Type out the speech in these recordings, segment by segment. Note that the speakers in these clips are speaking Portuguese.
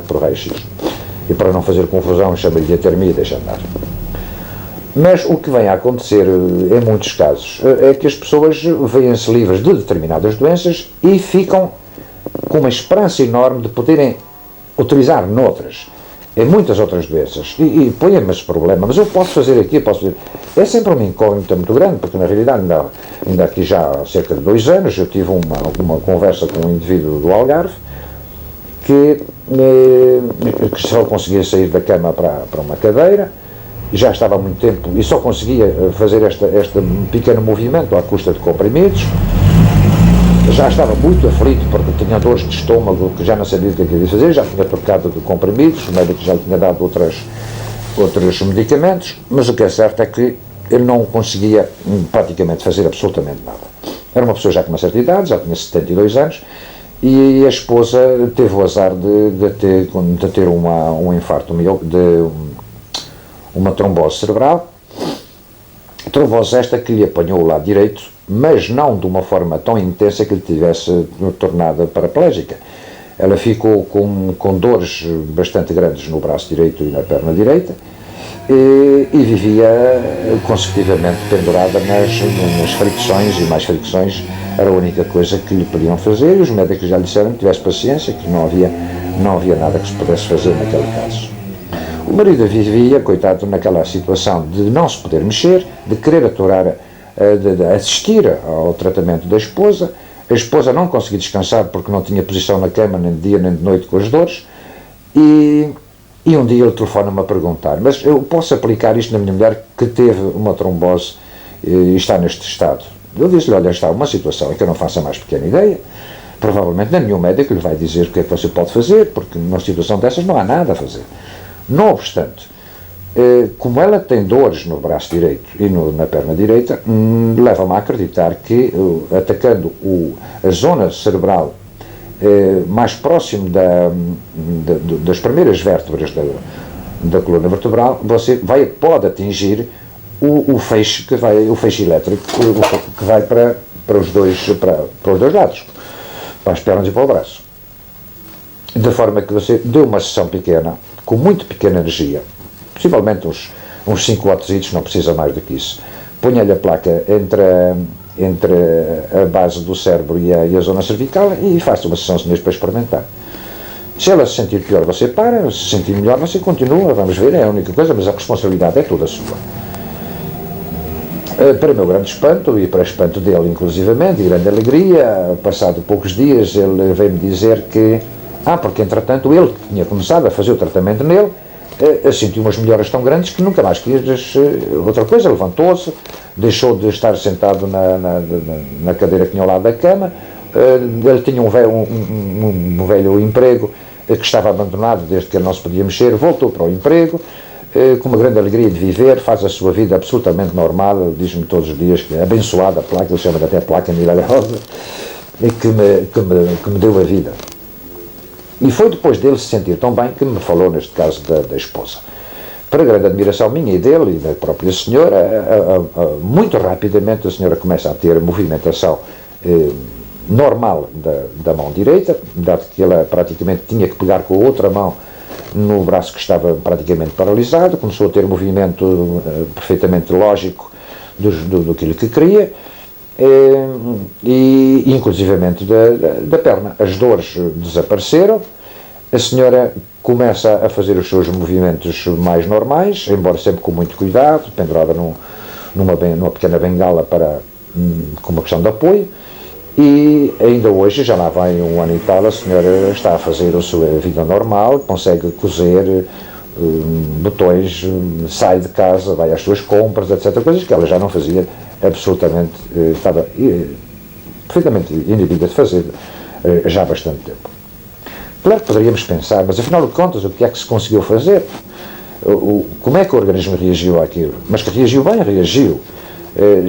por raio-x. E para não fazer confusão, chama-lhe diatermia e deixa andar. Mas o que vem a acontecer, em muitos casos, é que as pessoas veem-se livres de determinadas doenças e ficam com uma esperança enorme de poderem utilizar noutras, em muitas outras doenças. E põe-me esse problema, mas eu posso fazer aqui, posso fazer. É sempre uma incógnita muito grande, porque na realidade, ainda aqui já há cerca de 2 anos, eu tive uma conversa com um indivíduo do Algarve que só conseguia sair da cama para uma cadeira, já estava há muito tempo e só conseguia fazer este pequeno movimento à custa de comprimidos. Já estava muito aflito porque tinha dores de estômago que já não sabia o que ia fazer, já tinha trocado de comprimidos, o médico já lhe tinha dado outros medicamentos, mas o que é certo é que ele não conseguia praticamente fazer absolutamente nada. Era uma pessoa já com uma certa idade, já tinha 72 anos, e a esposa teve o azar de ter um infarto, uma trombose cerebral, trombose esta que lhe apanhou o lado direito, mas não de uma forma tão intensa que lhe tivesse tornado paraplégica. Ela ficou com dores bastante grandes no braço direito e na perna direita, e vivia consecutivamente pendurada nas fricções, e mais fricções era a única coisa que lhe podiam fazer, e os médicos já lhe disseram que tivesse paciência, que não havia nada que se pudesse fazer naquele caso. O marido vivia, coitado, naquela situação de não se poder mexer, de querer de assistir ao tratamento da esposa. A esposa não conseguia descansar porque não tinha posição na cama, nem de dia nem de noite com as dores, e um dia ele telefona-me a perguntar: mas eu posso aplicar isto na minha mulher que teve uma trombose e está neste estado? Eu disse-lhe: olha, está uma situação em que eu não faço a mais pequena ideia, provavelmente nem nenhum médico lhe vai dizer o que é que você pode fazer, porque numa situação dessas não há nada a fazer. Não obstante, como ela tem dores no braço direito e na perna direita, leva-me a acreditar que, atacando a zona cerebral mais próximo das primeiras vértebras da coluna vertebral, você pode atingir o feixe elétrico que vai para os dois lados, para as pernas e para o braço. De forma que você deu uma sessão pequena, com muito pequena energia, possivelmente uns 5 watts, não precisa mais do que isso. Ponha-lhe a placa entre a base do cérebro e a zona cervical e faça uma sessãozinha para experimentar. Se ela se sentir pior, você para; se sentir melhor, você continua. Vamos ver, é a única coisa, mas a responsabilidade é toda sua. Para o meu grande espanto, e para espanto dele inclusivamente, e grande alegria, passado poucos dias, ele veio-me dizer que porque entretanto ele tinha começado a fazer o tratamento nele, sentiu umas melhoras tão grandes que nunca mais queria outra coisa. Levantou-se, deixou de estar sentado na cadeira que tinha ao lado da cama. Ele tinha um velho emprego que estava abandonado desde que ele não se podia mexer, voltou para o emprego, com uma grande alegria de viver, faz a sua vida absolutamente normal. Ele diz-me todos os dias que é abençoada a placa, ele chama até a placa milagrosa, e que me deu a vida. E foi depois dele se sentir tão bem que me falou, neste caso, da esposa. Para grande admiração minha e dele e da própria senhora, muito rapidamente a senhora começa a ter movimentação normal da mão direita, dado que ela praticamente tinha que pegar com a outra mão no braço que estava praticamente paralisado, começou a ter movimento perfeitamente lógico do que queria, e inclusivamente da perna. As dores desapareceram, a senhora começa a fazer os seus movimentos mais normais, embora sempre com muito cuidado, pendurada numa pequena bengala com uma questão de apoio, e ainda hoje, já lá vai 1 ano e tal, a senhora está a fazer a sua vida normal, consegue cozer botões, sai de casa, vai às suas compras, etc., coisas que ela já não fazia absolutamente, estava perfeitamente inibida de fazer já há bastante tempo. Claro que poderíamos pensar, mas afinal de contas, o que é que se conseguiu fazer? Como é que o organismo reagiu àquilo? Mas que reagiu bem, reagiu.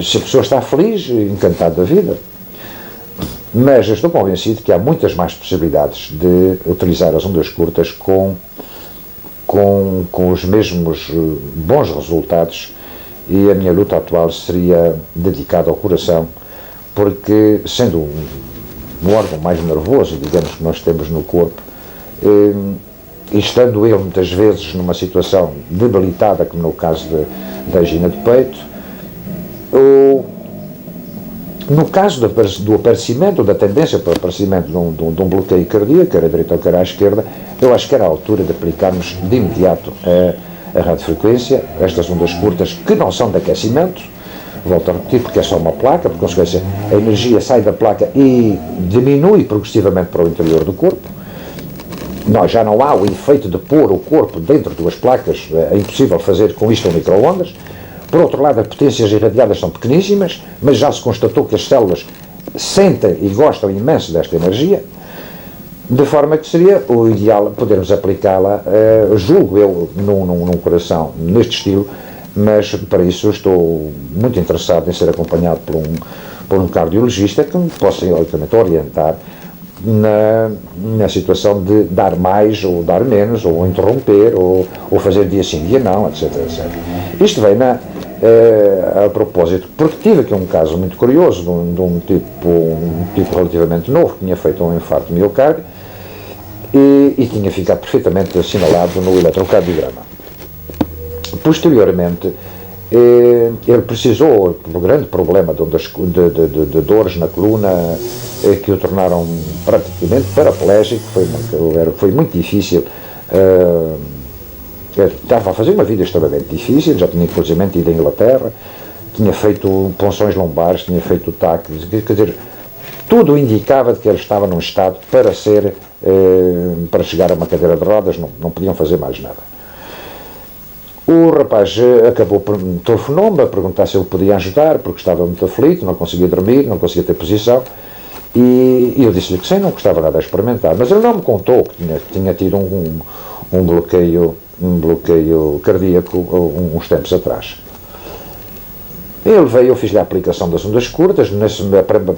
Se a pessoa está feliz, encantada da vida. Mas eu estou convencido que há muitas mais possibilidades de utilizar as ondas curtas com os mesmos bons resultados, e a minha luta atual seria dedicada ao coração, porque, sendo um órgão mais nervoso, digamos, que nós temos no corpo, e estando ele muitas vezes numa situação debilitada, como no caso da angina de peito, no caso do aparecimento, da tendência para o aparecimento de um bloqueio cardíaco, quer à direita ou quer à esquerda, eu acho que era a altura de aplicarmos de imediato a radiofrequência, estas ondas curtas que não são de aquecimento, volto a repetir, porque é só uma placa, por consequência a energia sai da placa e diminui progressivamente para o interior do corpo. Já não há o efeito de pôr o corpo dentro de duas placas, é impossível fazer com isto em micro-ondas. Por outro lado, as potências irradiadas são pequeníssimas, mas já se constatou que as células sentem e gostam imenso desta energia, de forma que seria o ideal podermos aplicá-la, julgo eu, num coração neste estilo, mas para isso estou muito interessado em ser acompanhado por um cardiologista que me possa, obviamente, orientar na situação de dar mais ou dar menos, ou interromper, ou fazer dia sim, dia não, etc. etc. Isto vem a propósito, porque tive aqui um caso muito curioso de um tipo relativamente novo, que tinha feito um infarto de miocárdio e tinha ficado perfeitamente assinalado no eletrocardiograma. Posteriormente, ele precisou, por um grande problema de dores na coluna, que o tornaram praticamente paraplégico, foi muito difícil, estava a fazer uma vida extremamente difícil, já tinha inclusive ido à Inglaterra, tinha feito punções lombares, tinha feito TAC, quer dizer, tudo indicava que ele estava num estado para chegar a uma cadeira de rodas, não podiam fazer mais nada. O rapaz telefonou-me a perguntar se eu podia ajudar, porque estava muito aflito, não conseguia dormir, não conseguia ter posição, e eu disse-lhe que sim, não gostava nada de experimentar, mas ele não me contou que tinha tido um bloqueio cardíaco uns tempos atrás. Ele veio, eu fiz-lhe a aplicação das ondas curtas,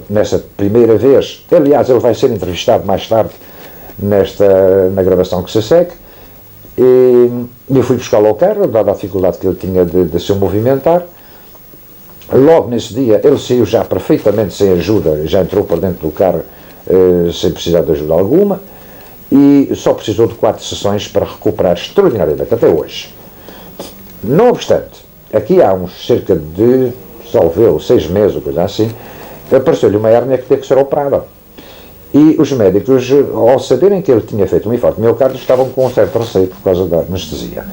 nessa primeira vez, aliás, ele vai ser entrevistado mais tarde na gravação que se segue, e eu fui buscá-lo ao carro, dada a dificuldade que ele tinha de se movimentar. Logo nesse dia, ele saiu já perfeitamente sem ajuda, já entrou para dentro do carro sem precisar de ajuda alguma, e só precisou de 4 sessões para recuperar extraordinariamente, até hoje. Não obstante, aqui há cerca de, salveu, 6 meses, ou coisa assim, apareceu-lhe uma hérnia que teve que ser operada. E os médicos, ao saberem que ele tinha feito um infarto de miocárdio, estavam com um certo receio por causa da anestesia.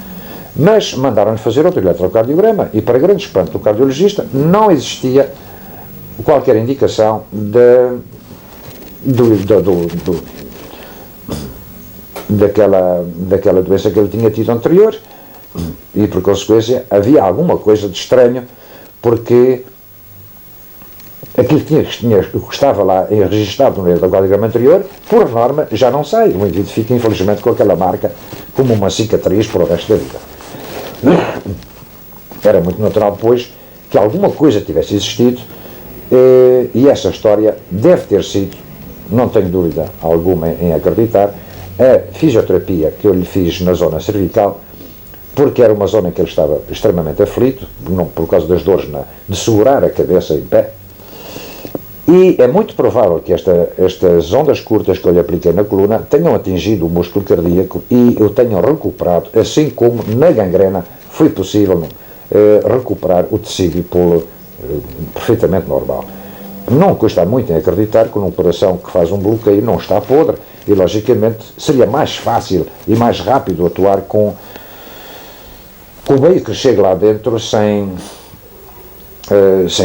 Mas mandaram-lhe fazer outro eletrocardiograma e, para grande espanto do cardiologista, não existia qualquer indicação daquela doença que ele tinha tido anterior, e por consequência havia alguma coisa de estranho, porque aquilo que estava lá registrado no eletrocardiograma anterior, por norma, já não sai. O indivíduo fica, infelizmente, com aquela marca como uma cicatriz para o resto da vida. Era muito natural, pois, que alguma coisa tivesse existido, e essa história deve ter sido, não tenho dúvida alguma em acreditar, a fisioterapia que eu lhe fiz na zona cervical, porque era uma zona em que ele estava extremamente aflito, por causa das dores de segurar a cabeça em pé. E é muito provável que estas ondas curtas que eu lhe apliquei na coluna tenham atingido o músculo cardíaco e o tenham recuperado, assim como na gangrena foi possível recuperar o tecido e pô-lo perfeitamente normal. Não custa muito em acreditar que num coração que faz um bloqueio não está podre, e logicamente seria mais fácil e mais rápido atuar com o meio que chega lá dentro sem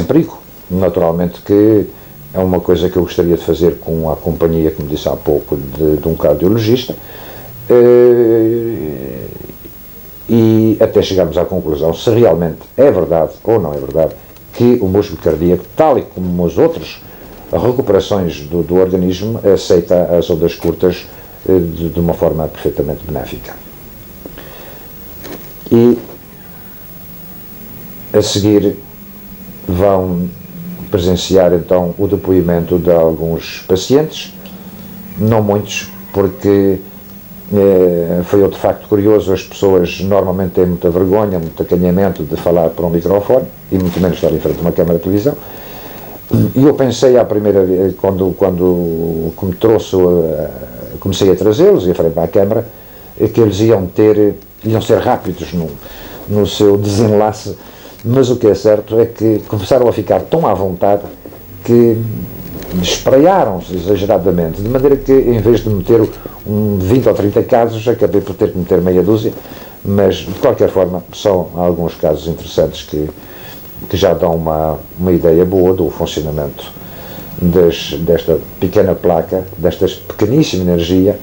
perigo. Naturalmente que é uma coisa que eu gostaria de fazer com a companhia, como disse há pouco, de um cardiologista, e até chegarmos à conclusão se realmente é verdade ou não é verdade que o músculo cardíaco, tal e como as outras recuperações do organismo, aceita as ondas curtas de uma forma perfeitamente benéfica. E a seguir vão presenciar então o depoimento de alguns pacientes, não muitos, porque foi outro facto curioso. As pessoas normalmente têm muita vergonha, muito acanhamento de falar para um microfone, e muito menos estar em frente a uma câmara de televisão. E eu pensei à primeira vez, quando me trouxe, comecei a trazê-los em frente à câmara, que eles iam ser rápidos no seu desenlace, mas o que é certo é que começaram a ficar tão à vontade que espraiaram-se exageradamente, de maneira que em vez de meter 20 ou 30 casos, acabei por ter que meter meia dúzia, mas de qualquer forma são alguns casos interessantes que já dão uma ideia boa do funcionamento desta pequena placa, desta pequeníssima energia,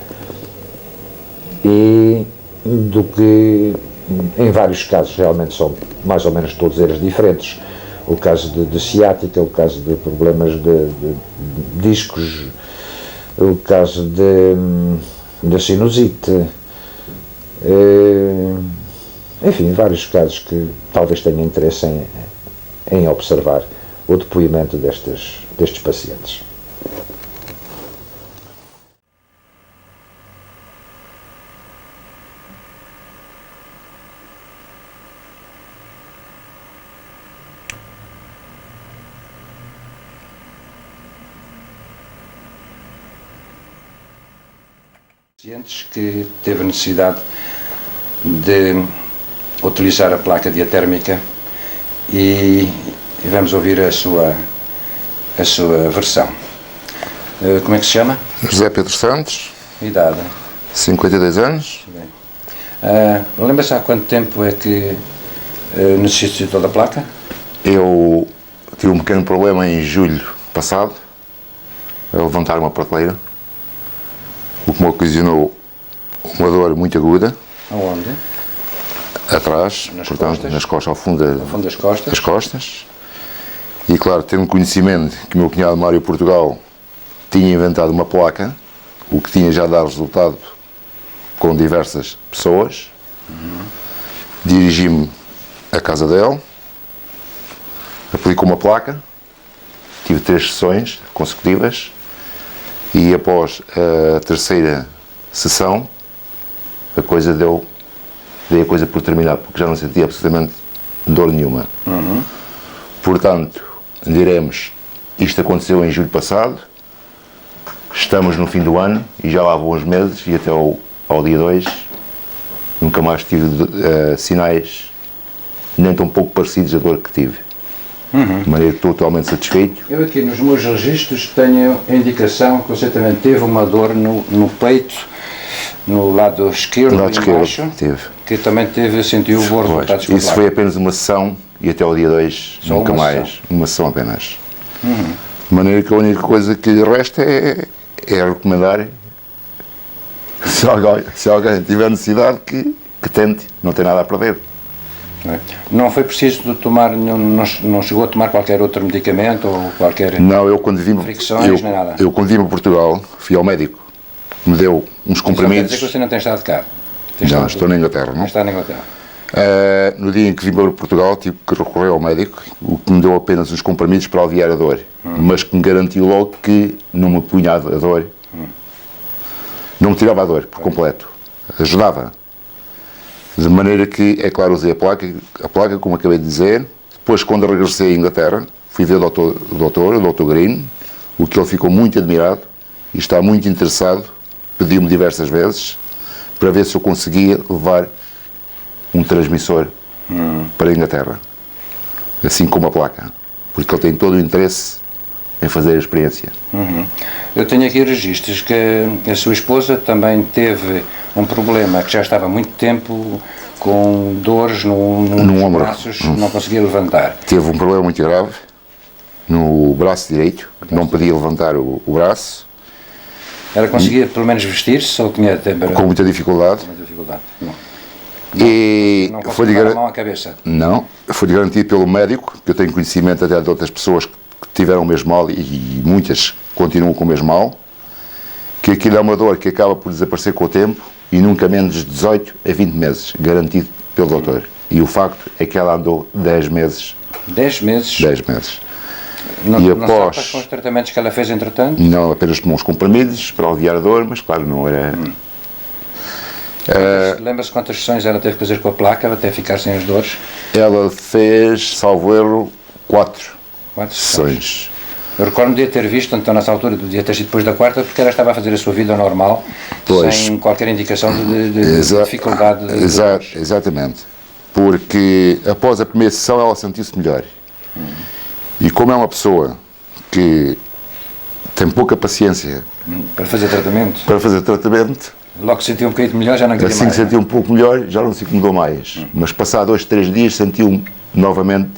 e do que em vários casos realmente são mais ou menos todos eles diferentes. O caso de ciática, o caso de problemas de discos, o caso de sinusite, enfim, vários casos que talvez tenham interesse em observar o depoimento destes pacientes. Pacientes que teve necessidade de utilizar a placa diatérmica e vamos ouvir a sua versão. Como é que se chama? José Pedro Santos. Idade? 52 anos. Lembra-se há quanto tempo é que necessitou da placa? Eu tive um pequeno problema em julho passado, a levantar uma prateleira, o que me ocasionou uma dor muito aguda. Aonde? Atrás, Nas portanto, costas? nas costas, ao fundo das costas? das costas. E claro, tendo conhecimento que o meu cunhado Mário Portugal tinha inventado uma placa, o que tinha já dado resultado com diversas pessoas, dirigi-me à casa dele, aplicou uma placa, tive 3 sessões consecutivas e após a terceira sessão dei a coisa por terminar, porque já não sentia absolutamente dor nenhuma. Portanto, diremos, isto aconteceu em julho passado, estamos no fim do ano e já lá vão uns meses e até ao dia 2 nunca mais tive sinais nem tão pouco parecidos da dor que tive. De maneira que estou totalmente satisfeito. Eu aqui nos meus registros tenho a indicação que você também teve uma dor no peito, no lado esquerdo, embaixo, que também sentiu o bordo. Isso foi apenas uma sessão e até ao dia 2 nunca mais, uma sessão apenas. De maneira que a única coisa que lhe resta é recomendar, se alguém tiver necessidade, que tente, não tem nada a perder. Não foi preciso tomar, não chegou a tomar qualquer outro medicamento ou qualquer fricções, nem nada? Eu quando vim a Portugal, fui ao médico, me deu uns comprimidos. Quer dizer que você não tem estado cá? Não, estou na Inglaterra. Não? Está na Inglaterra. No dia em que vim para Portugal, tive que recorrer ao médico, o que me deu apenas uns comprimidos para aliviar a dor, mas que me garantiu logo que não me punha a dor, não me tirava a dor por completo, ajudava. De maneira que, é claro, usei a placa, como acabei de dizer. Depois, quando regressei à Inglaterra, fui ver o Dr. Green, o que ele ficou muito admirado e está muito interessado, pediu-me diversas vezes, para ver se eu conseguia levar um transmissor para a Inglaterra, assim como a placa, porque ele tem todo o interesse em fazer a experiência. Eu tenho aqui registros que a sua esposa também teve um problema que já estava há muito tempo com dores nos braços, não conseguia levantar. Teve um problema muito grave no braço direito, não podia levantar o braço. Ela conseguia pelo menos vestir-se ou tinha tempo? Com muita dificuldade. Não. E não conseguia dar a mão à cabeça? Não, foi garantido pelo médico, que eu tenho conhecimento até de outras pessoas que tiveram o mesmo mal e muitas continuam com o mesmo mal, que aquilo é uma dor que acaba por desaparecer com o tempo e nunca menos de 18 a 20 meses, garantido pelo doutor. E o facto é que ela andou 10 meses. 10 meses? 10 meses. Não sabe com os tratamentos que ela fez entretanto? Não, apenas tomou uns comprimidos para aliviar a dor, mas claro, não era... Lembra-se quantas sessões ela teve que fazer com a placa até ficar sem as dores? Ela fez, salvo erro, 4 sessões. Eu recordo-me de ter visto, então nessa altura, do dia ter sido depois da quarta, porque ela estava a fazer a sua vida normal, Pois. sem qualquer indicação de dificuldade. Exatamente. Porque após a primeira sessão ela sentiu-se melhor. E como é uma pessoa que tem pouca paciência Para fazer tratamento. Logo que sentiu um bocadinho melhor, já não queria assim mais. que sentiu um pouco melhor, já não se incomodou mais. Mas passado 2, 3 dias sentiu novamente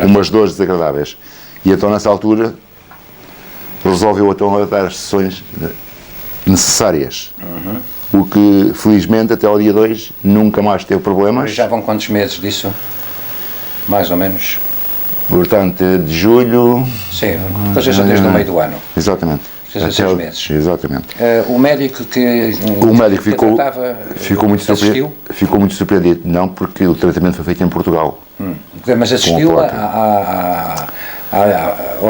umas dores desagradáveis. E então nessa altura resolveu então dar as sessões necessárias. O que felizmente até ao dia 2 nunca mais teve problemas. Já vão quantos meses disso? Mais ou menos? Portanto, de julho... Sim, porque seja desde o meio do ano. Exatamente. Seja 6 meses. Exatamente. O médico que ficou muito surpreendido. Não, porque o tratamento foi feito em Portugal. Mas assistiu ao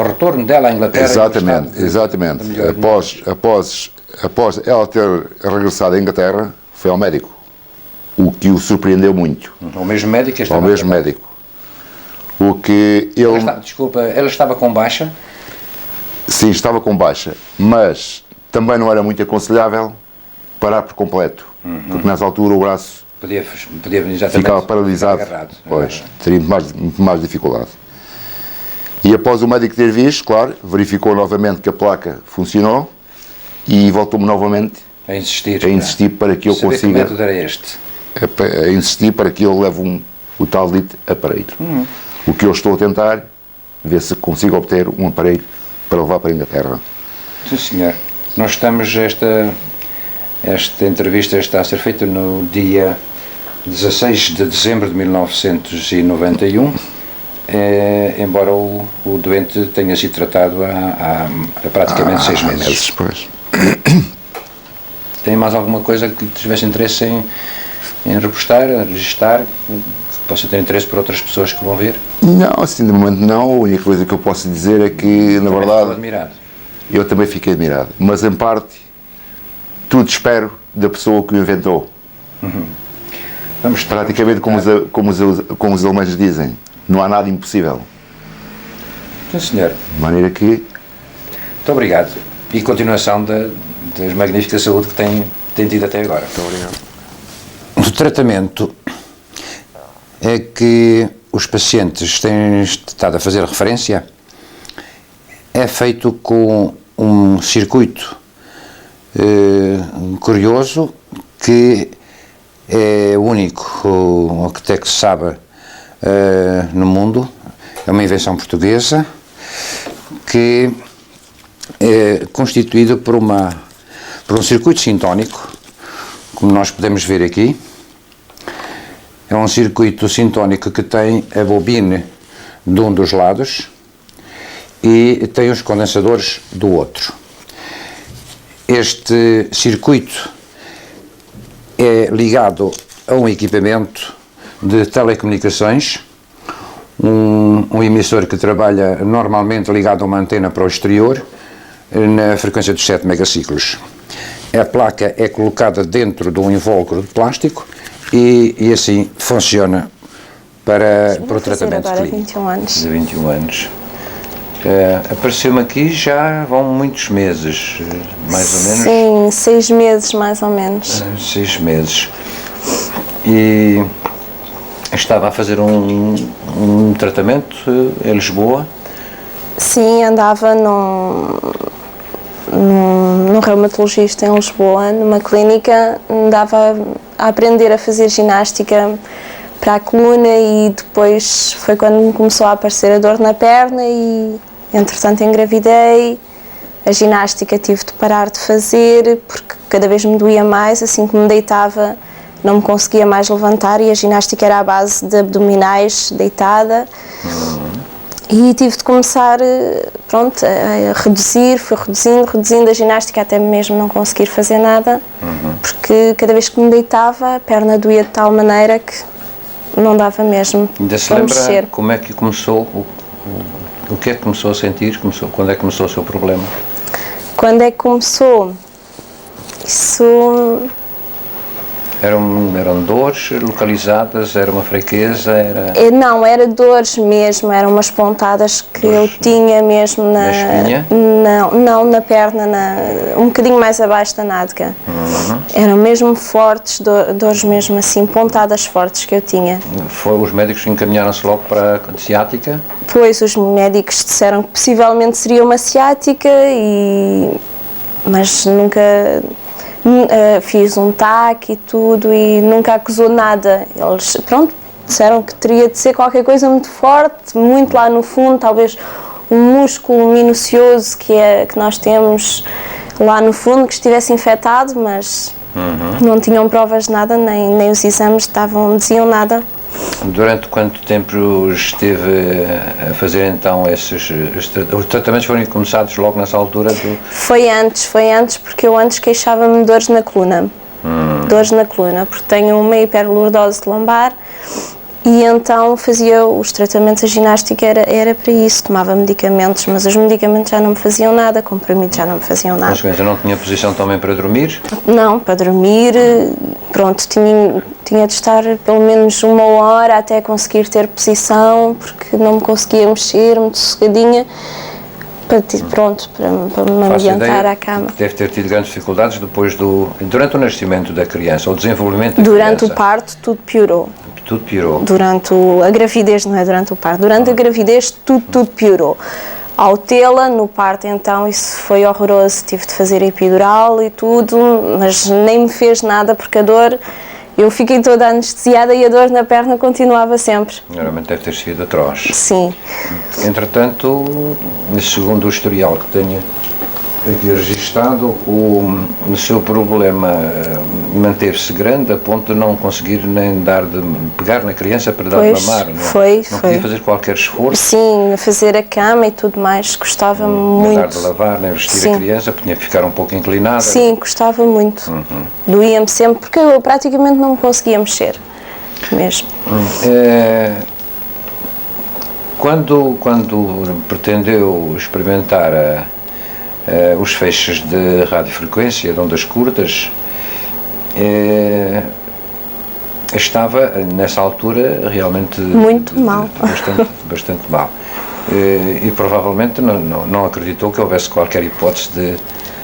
retorno dela à Inglaterra? Exatamente. Após ela ter regressado à Inglaterra, foi ao médico. O que o surpreendeu muito. O mesmo médico? Ao mesmo médico. O que ele... ela estava com baixa? Sim, estava com baixa, mas também não era muito aconselhável parar por completo, porque nessa altura o braço podia exatamente ficava paralisado, pois, teria muito mais dificuldade. E após o médico ter visto, claro, verificou novamente que a placa funcionou e voltou-me novamente a insistir para que eu consiga... Que método era este? A insistir para que eu leve o tal dito aparelho. O que eu estou a tentar, ver se consigo obter um aparelho para levar para a Inglaterra. Sim, senhor. Nós estamos, esta entrevista está a ser feita no dia 16 de dezembro de 1991, embora o doente tenha sido tratado há praticamente 6 meses. Pois. Tem mais alguma coisa que tivesse interesse em repostar, registar, que possa ter interesse para outras pessoas que vão ver? Não, assim de momento não. A única coisa que eu posso dizer é que, na verdade, admirado. Eu também fiquei admirado. Mas, em parte, tudo espero da pessoa que o inventou. Praticamente como os alemães dizem, não há nada impossível. Sim, senhor. De maneira que... Muito obrigado. E continuação da magnífica saúde que tem tido até agora. Muito obrigado. O tratamento é que os pacientes têm estado a fazer referência, é feito com um circuito curioso que é único, o que até que se sabe no mundo. É uma invenção portuguesa que é constituído por um circuito sintónico, como nós podemos ver aqui. É um circuito sintónico que tem a bobina de um dos lados e tem os condensadores do outro. Este circuito é ligado a um equipamento de telecomunicações, um emissor que trabalha normalmente ligado a uma antena para o exterior, na frequência dos 7 megaciclos. A placa é colocada dentro de um invólucro de plástico e assim funciona para o tratamento agora clínico. 21 anos. De 21 anos. Apareceu-me aqui já vão muitos meses, mais ou menos. Sim, 6 meses mais ou menos. 6 meses. E estava a fazer um tratamento em Lisboa. Sim, andava num reumatologista em Lisboa, numa clínica, andava a aprender a fazer ginástica para a coluna e depois foi quando me começou a aparecer a dor na perna e entretanto engravidei. A ginástica tive de parar de fazer porque cada vez me doía mais, assim que me deitava não me conseguia mais levantar e a ginástica era à base de abdominais deitada. E tive de começar, pronto, a reduzir, fui reduzindo a ginástica até mesmo não conseguir fazer nada, porque cada vez que me deitava a perna doía de tal maneira que não dava mesmo Ainda se para lembra mexer. Como é que começou, o que é que começou a sentir, quando é que começou o seu problema? Quando é que começou? Isso Eram dores localizadas, era uma fraqueza, era... Não, era dores mesmo, eram umas pontadas que eu tinha mesmo Na espinha? Não, na perna, um bocadinho mais abaixo da nádega. Eram mesmo fortes, dores mesmo assim, pontadas fortes que eu tinha. Os médicos encaminharam-se logo para a ciática? Pois, os médicos disseram que possivelmente seria uma ciática, mas nunca... fiz um TAC e tudo e nunca acusou nada. Eles, pronto, disseram que teria de ser qualquer coisa muito forte, muito lá no fundo, talvez um músculo minucioso que nós temos lá no fundo que estivesse infectado, mas não tinham provas de nada, nem os exames diziam nada. Durante quanto tempo esteve a fazer então os tratamentos foram começados logo nessa altura? Foi antes, porque eu antes queixava-me de dores na coluna. Dores na coluna, porque tenho uma hiperlordose lombar e então fazia os tratamentos, a ginástica era para isso, tomava medicamentos, mas os medicamentos já não me faziam nada, comprimidos já não me faziam nada. Consequência, não tinha posição também para dormir? Não, para dormir, pronto, tinha de estar pelo menos 1 hora até conseguir ter posição, porque não me conseguia mexer, muito sossegadinha, para me ambientar à cama. Deve ter tido grandes dificuldades durante o nascimento da criança, ou o desenvolvimento da criança? Durante o parto tudo piorou. Tudo piorou? Durante a gravidez, não é durante o parto, durante a gravidez tudo piorou. Ao tê-la no parto, então, isso foi horroroso, tive de fazer epidural e tudo, mas nem me fez nada porque a dor, eu fiquei toda anestesiada e a dor na perna continuava sempre. Realmente deve ter sido atroz. Sim. Entretanto, segundo o historial que tenho aqui registado, o seu problema manteve-se grande a ponto de não conseguir nem pegar na criança para dar de mamar. Não podia fazer qualquer esforço. Sim, fazer a cama e tudo mais, custava-me muito. Não dar de lavar, nem vestir a criança, tinha que ficar um pouco inclinada. Sim, custava muito. Doía-me sempre, porque eu praticamente não me conseguia mexer, mesmo. Quando pretendeu experimentar os feixes de radiofrequência, de ondas curtas, estava nessa altura realmente muito mal, bastante mal, e provavelmente não acreditou que houvesse qualquer hipótese de...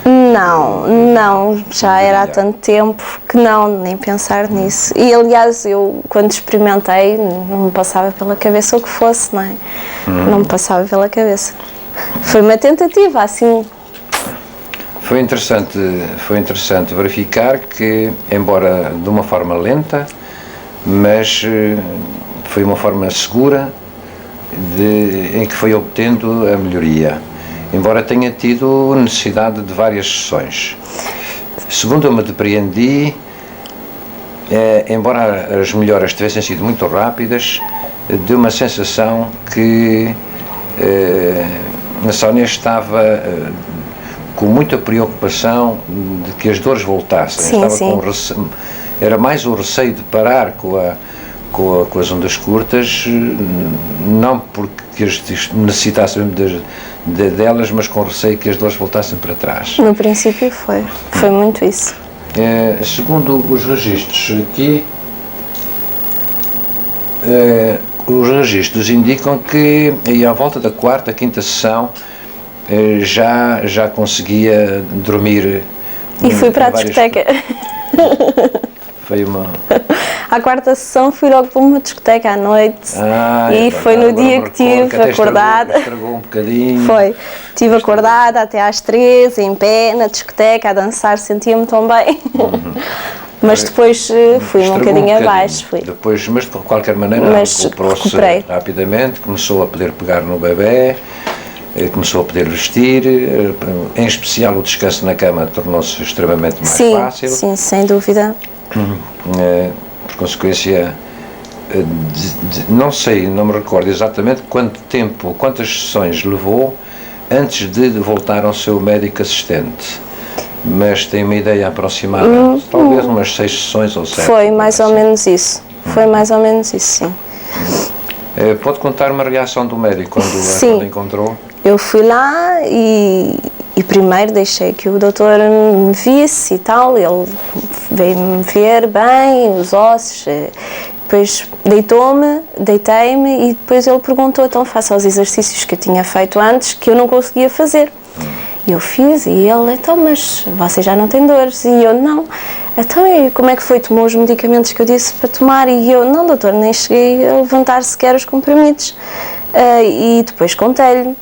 Não, já era há tanto tempo que nem pensar nisso. E aliás, eu quando experimentei, não me passava pela cabeça o que fosse, não é? Não me passava pela cabeça. Foi uma tentativa, assim. Foi interessante verificar que, embora de uma forma lenta, mas foi uma forma segura em que foi obtendo a melhoria, embora tenha tido necessidade de várias sessões. Segundo eu me depreendi, embora as melhoras tivessem sido muito rápidas, deu uma sensação que a Sónia estava com muita preocupação de que as dores voltassem. Era mais o receio de parar com as ondas curtas, não porque necessitassem delas, mas com receio que as dores voltassem para trás. No princípio foi muito isso. Segundo os registros aqui, os registros indicam que aí à volta da 4ª, 5ª sessão já conseguia dormir. E fui para a discoteca. Foi uma... À 4ª sessão fui logo para uma discoteca à noite e foi no dia que estive acordada. Estragou um bocadinho. Estive acordada até às 3, em pé, na discoteca, a dançar, sentia-me tão bem. Mas depois fui um bocadinho abaixo. Depois, mas de qualquer maneira recuperou-se rapidamente, começou a poder pegar no bebê, começou a poder vestir, em especial o descanso na cama tornou-se extremamente mais fácil. Sim, sem dúvida. Por consequência, não me recordo exatamente quantas sessões levou antes de voltar ao seu médico assistente, mas tem uma ideia aproximada, talvez umas 6 sessões ou 7. Foi mais ou menos isso, sim. Pode contar uma reação do médico quando encontrou? Eu fui lá e primeiro deixei que o doutor me visse e tal, ele veio-me ver bem, os ossos, depois deitei-me e depois ele perguntou, então faça os exercícios que eu tinha feito antes, que eu não conseguia fazer. E eu fiz, e ele, então, mas você já não tem dores? E eu, não. Então, e como é que foi? Tomou os medicamentos que eu disse para tomar? E eu, não, doutor, nem cheguei a levantar sequer os comprimidos. E depois contei-lhe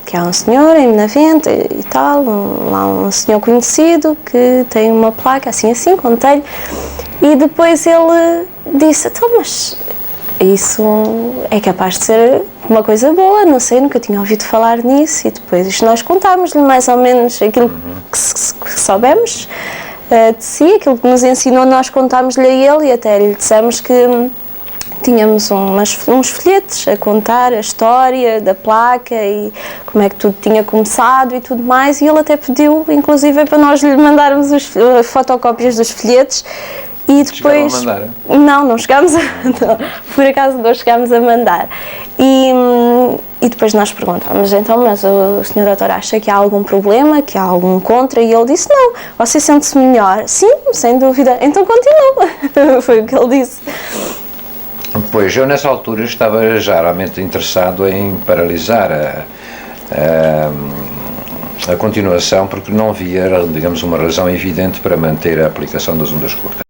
que há um senhor em Benavente e tal, lá um senhor conhecido que tem uma placa, assim, contei-lhe. E depois ele disse, então, mas isso é capaz de ser uma coisa boa, não sei, nunca tinha ouvido falar nisso. E depois nós contámos-lhe mais ou menos aquilo que soubemos de si, aquilo que nos ensinou, nós contámos-lhe a ele e até lhe dissemos que tínhamos uns folhetos a contar a história da placa e como é que tudo tinha começado e tudo mais, e ele até pediu, inclusive, para nós lhe mandarmos as fotocópias dos folhetos. E depois, chegaram a mandar? Não chegámos a mandar, por acaso não chegámos a mandar. E depois nós perguntamos, então, mas o senhor doutor acha que há algum problema, que há algum contra? E ele disse, não, você sente-se melhor? Sim, sem dúvida, então continua. Foi o que ele disse. Pois, eu nessa altura estava já realmente interessado em paralisar a continuação, porque não havia, digamos, uma razão evidente para manter a aplicação das ondas curtas.